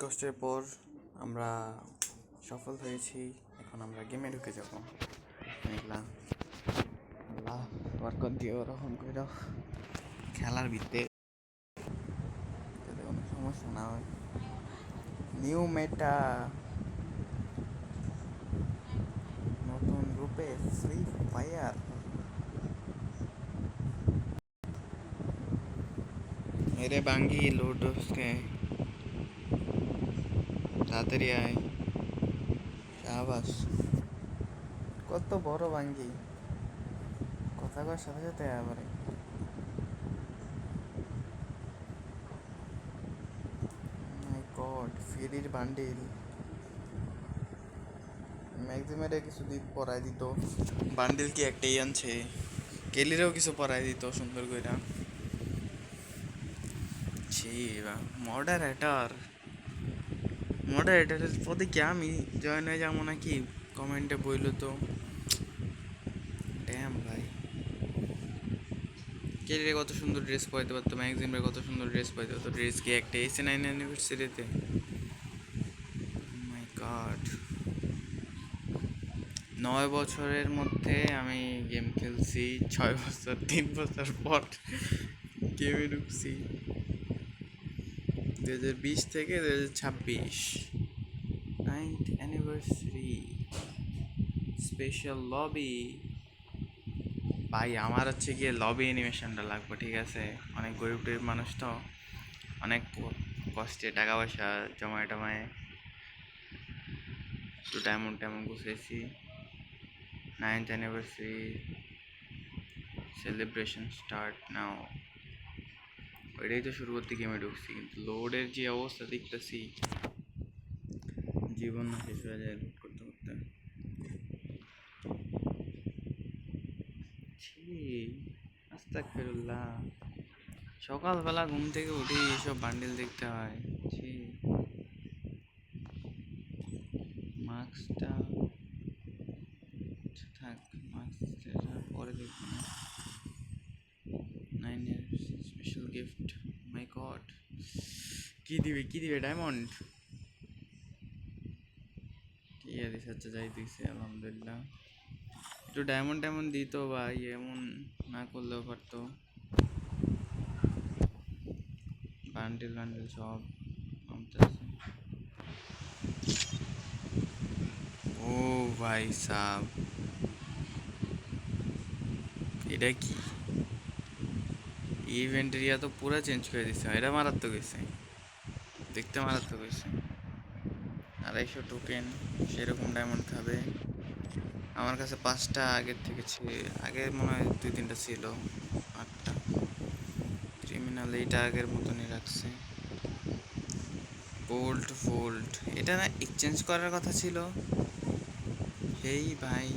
কষ্টের পর আমরা সফল হয়েছি। এখন আমরা গেমে ঢুকে যাব। দেখলাম আল্লাহ বরকত দিও, রহম কইরো খেলার ভিত্তে যাতে কোনো সমস্যা না হয়। নিউ মেটা নতুন রূপে ফ্রি ফায়ার। মেরে বাঙ্গি লোড उसके তাড়াতাড়ি আয়। শাবাশ, কত বড় বাঙ্গি, কথা কর সাথে সাথে আবার মাই গড। ফ্রির বান্ডিল ম্যাক্সিমারে কিছু পরাই দিত। বান্ডিল কি একটাই আনছে, কেলিরেও কিছু পরাই দিত সুন্দর কইরা। ছি বা মডারেটারের পদে কি আমি জয়েন হয়ে যাবো নাকি? কমেন্টে বইলো তো। ড্যাম ভাই, কেলিরে কত সুন্দর ড্রেস পরাইতে পারতো, ম্যাক্সিমে কত সুন্দর ড্রেস পরাইতে পারতো। ড্রেস কি একটা এসে 9 অ্যানিভার্সারিতে? মাই গড, 9 বছরের মধ্যে আমি গেম খেলছি। 6 বছর, 3 বছর পর গেমে ঢুকছি। 2020 থেকে 2026 9th অ্যানিভার্সারি স্পেশাল লবি। ভাই আমার হচ্ছে গিয়ে লবি অ্যানিমেশনটা লাগবে, ঠিক আছে? অনেক গরিব টরিব মানুষ তো, অনেক কষ্টে টাকা পয়সা জমায় টমায় একটু ডায়মন্ড টাইমন্ড গুছাইছি। 9th anniversary celebration start now. ওইটাই তো শুরু করতে গেমে ঢুকছি, কিন্তু লোডের যে অবস্থা দেখতেছি, জীবন না শেষ হয়ে যায় লোড করতে করতে। ছি, আস্তাগফিরুল্লাহ। সকালবেলা ঘুম থেকে উঠে এইসব বান্ডিল দেখতে হয়। ছি, মাস্কটা থাক, মাস্কটা পরে দেখবো না। 9 ইয়ার্স স্পেশাল গিফট। মাই গড, কি দিবে ডায়মন্ড? কি আর আচ্ছা যাই দিছে, আলহামদুলিল্লাহ। একটু ডায়মন্ড টাইমন্ড দিত ভাই, এমন না করলেও পারতো। বান্ডিল বান্ডিল সব নামতেছে। ও ভাই সাব, এটা কি ইভেন্ট এরিয়া? তো পুরো চেঞ্জ করে দিচ্ছে। এটা মারাত্মক হয়েছে, দেখতে মারাত্মক হয়েছে। 250 টোকেন, সেরকম ডায়মন্ড খাবে। আমার কাছে 5টা আগের থেকে আগে মনে হয় 2-3টা ছিল। 8টা ক্রিমিনাল, এইটা আগের মতনই রাখছে। ফোল্ড এটা না এক্সচেঞ্জ করার কথা ছিল। হেই ভাই,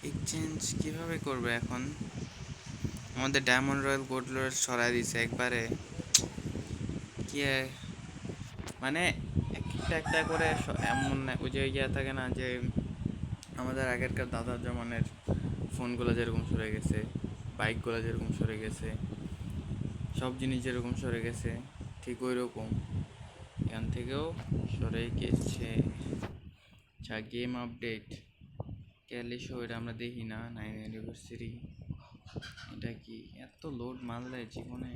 এক্সচেঞ্জ কিভাবে করবে এখন? আমাদের ডায়মন্ড রয়্যাল গোল্ড রয়্যাল সরাই দিছে একবারে। কি মানে একটা একটা করে এমন ওই যে ইয়ে থাকে না, যে আমাদের আগেরকার দাদার জমানের ফোনগুলো যেরকম সরে গেছে, বাইকগুলো যেরকম সরে গেছে, সব জিনিস যেরকম সরে গেছে, ঠিক ওই রকম এখান থেকেও সরে গেছে। আচ্ছা, গেম আপডেট ক্যালিশো, এটা আমরা দেখি না। 9 অ্যানিভার্সারি, এটা কি এত লোড মারলে জীবনে?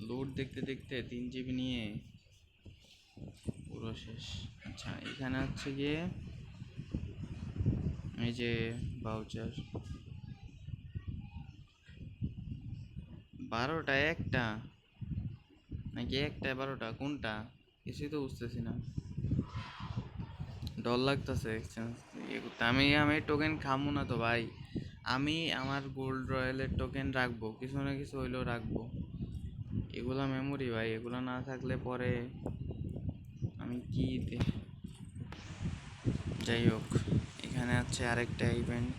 লোড দেখতে দেখতে 3 GB নিয়ে পুরো শেষ। আচ্ছা, এখানে হচ্ছে গিয়ে এই যে ভাউচার 12টা, একটা নাকি 1টা 12টা, কোনটা কিছুই তো বুঝতেছি না। ডর লাগতেছে এক্সচেঞ্জ করতে। আমি টোকেন খামো না তো ভাই। আমি আমার গোল্ড রয়্যালের টোকেন রাখবো, কিছু না কিছু হইলেও রাখবো। এগুলা মেমোরি ভাই, এগুলো না থাকলে পরে আমি কি যাই হোক, এখানে আছে আরেকটা ইভেন্ট।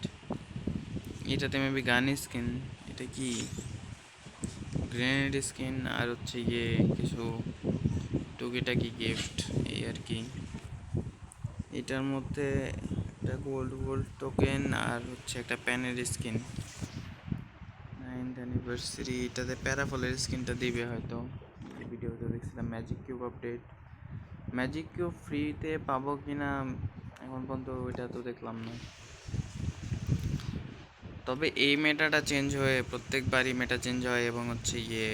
এটাতে মেবি গান স্কিন, এটা কি গ্রেনেড স্কিন, আর হচ্ছে গিয়ে কিছু টুকিটাকি গিফট, এই আর কি। এটার মধ্যে একটা গোল্ড টোকেন আর হচ্ছে একটা প্যানের স্কিন। 9th অ্যানিভার্সারি, এটাতে প্যারাফলের স্কিনটা দিবে হয়তো, ভিডিওতে দেখছিলাম magic cube update. Magic cube ফ্রিতে পাবো কি না এখন পর্যন্ত ওইটা তো দেখলাম না। তবে এই মেটাটা চেঞ্জ হয়ে প্রত্যেকবারই মেটা চেঞ্জ হয় এবং হচ্ছে গিয়ে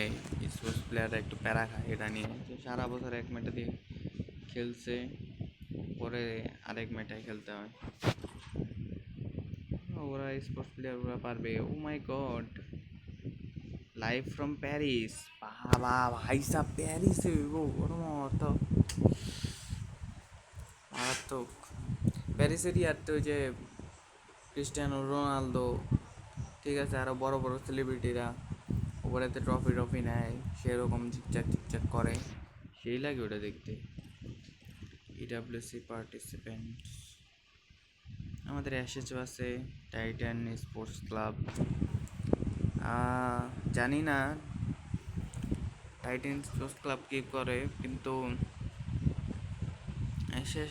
স্পোর্টস প্লেয়াররা একটু প্যারা খায় এটা নিয়ে, যে সারা বছর এক মেটা দিয়ে খেলছে, পরে আরেক মেটায় খেলতে হয়। ওরা স্পোর্টস প্লেয়ার ওরা পারবে। ও মাই গড, লাইভ ফ্রম প্যারিস। বাবা ভাই সাব প্যারিসে ওর মতো মারাত্মক। প্যারিসেরই আর তো ওই যে ক্রিস্টিয়ানো রোনালদো, ঠিক আছে, আরও বড় বড় সেলিব্রিটিরা ওপরেতে ট্রফি নেয়, সেরকম ঝিকচাক ঝিকচাক করে, সেই লাগে ওটা দেখতে। ইডাব্লিউসি পার্টিসিপেন্টস আমাদের অ্যাশেজও আছে, টাইটান স্পোর্টস ক্লাব। জানি না টাইটান স্পোর্টস ক্লাব কী করে, কিন্তু শেষ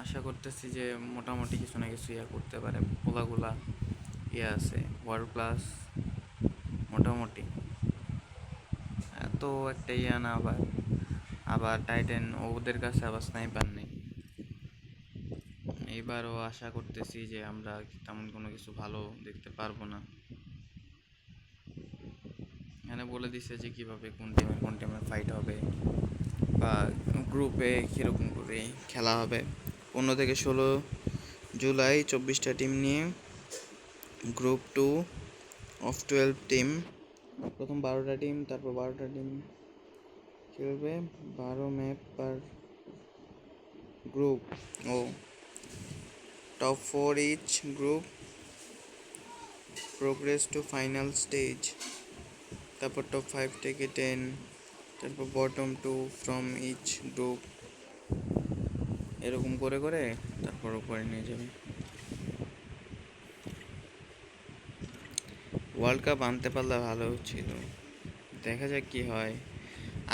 আশা করতেছি যে মোটামুটি কিছু না কিছু ইয়া করতে পারে। পোলাগুলা ইয়ে আছে ওয়ার্ল্ড ক্লাস মোটামুটি, এত একটা ইয়া না। আবার আবার টাইটান ওদের কাছে আবার স্নাইপার নেই। এইবারও আশা করতেছি যে আমরা তেমন কোনো কিছু ভালো দেখতে পারবো না। এখানে বলে দিছে যে কীভাবে কোন টিমের ফাইট হবে বা গ্রুপে কীরকম করে খেলা হবে। 15 থেকে 16 জুলাই 24টা টিম নিয়ে গ্রুপ 2 অফ 12 টিম। প্রথম 12টা টিম, তারপর 12টা টিম খেলবে, 12 ম্যাপ পার গ্রুপ। ও top 4 each group progress to final stage, তারপর টপ 5 থেকে 10, তারপর বটম 2 ফ্রম ইচ গ্রুপ, এরকম করে করে তারপর উপরে নিয়ে যাবে। ওয়ার্ল্ড কাপ আনতে পারলে ভালো ছিল, দেখা যাক কি হয়।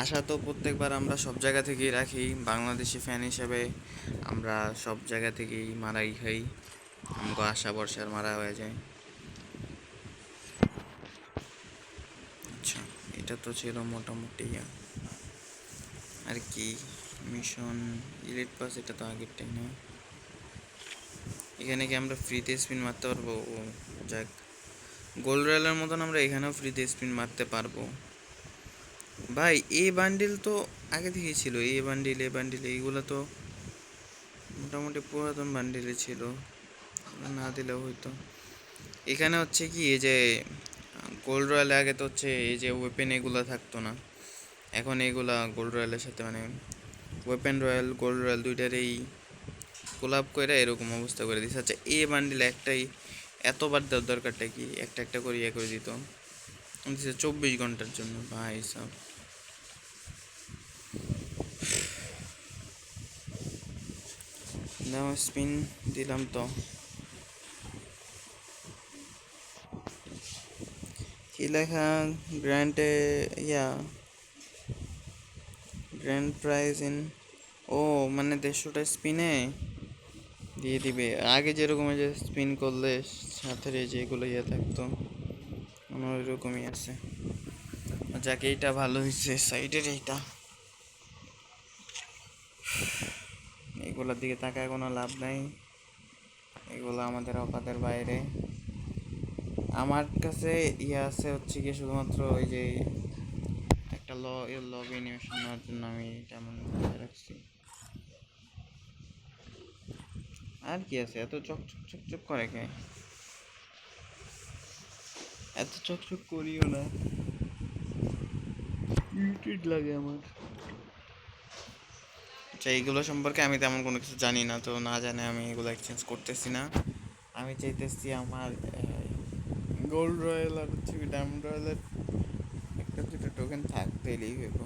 আশা তো প্রত্যেকবার আমরা সব জায়গা থেকেই রাখি, বাংলাদেশি ফ্যান হিসেবে আমরা সব জায়গা থেকেই মারাই খাই, আমাকে আশা বর্ষার মারা হয়ে যায়। আচ্ছা, এটা তো ছিল মোটামুটি আর কি মিশন ইলিট পাস, এটা তো আগেরটাই না। এখানে কি আমরা ফ্রিতে স্পিন মারতে পারবো? ও যাক, গোল্ড রয়্যালের মতন আমরা এখানেও ফ্রিতে স্পিন মারতে পারবো। ভাই এ বান্ডিল তো আগে থেকেই ছিল, এ বান্ডিল এইগুলো তো মোটামুটি পুরাতন বান্ডিলে ছিল, না দিলেও হইতো। এখানে হচ্ছে কি এই যে গোল্ড রয়্যালে আগে তো হচ্ছে এই যে ওয়েপেন এগুলো থাকতো না, এখন এইগুলা গোল্ড রয়্যালের সাথে মানে ওয়েপেন রয়্যাল গোল্ড রয়্যাল দুইটারই কোলাপ করে এরকম অবস্থা করে দিচ্ছে। আচ্ছা এ বান্ডিল একটাই এতবার দেওয়ার দরকারটা কি, একটা একটা করে ইয়ে করে দিত 24 ঘন্টার জন্য। ভাই সব দাও স্পিন দিলাম তো, কি লেখা গ্র্যান্ডে গ্র্যান্ড প্রাইজ ইন, ও মানে 150টা স্পিনে দিয়ে দিবে। আগে যেরকম যে স্পিন করলে সাথে যেগুলো ইয়ে থাকতো ওইরকমই আছে। যাকে এইটা ভালো হয়েছে সাইডের এইটা, এগুলোর দিকে তাকায় কোনো লাভ নাই, এগুলো আমাদের অকাতের বাইরে। আমার কাছে ইয়ে আছে হচ্ছে কি শুধুমাত্র ওই যে একটা লগ অ্যানিমেশন নেওয়ার জন্য আমি তেমন রাখছি। আর কি আছে, এত চকচক চকচক করে কে? এত চকচক করিও না, ইরিটেট লাগে আমার। আচ্ছা এইগুলো সম্পর্কে আমি তেমন কোনো কিছু জানি না, তো না জানে আমি এগুলো এক্সচেঞ্জ করতেছি না। আমি চাইতেছি আমার গোল্ড রয়্যাল আর হচ্ছে ডায়মন্ড রয়্যালের একটা দুটো টোকেন থাকতেই হইব।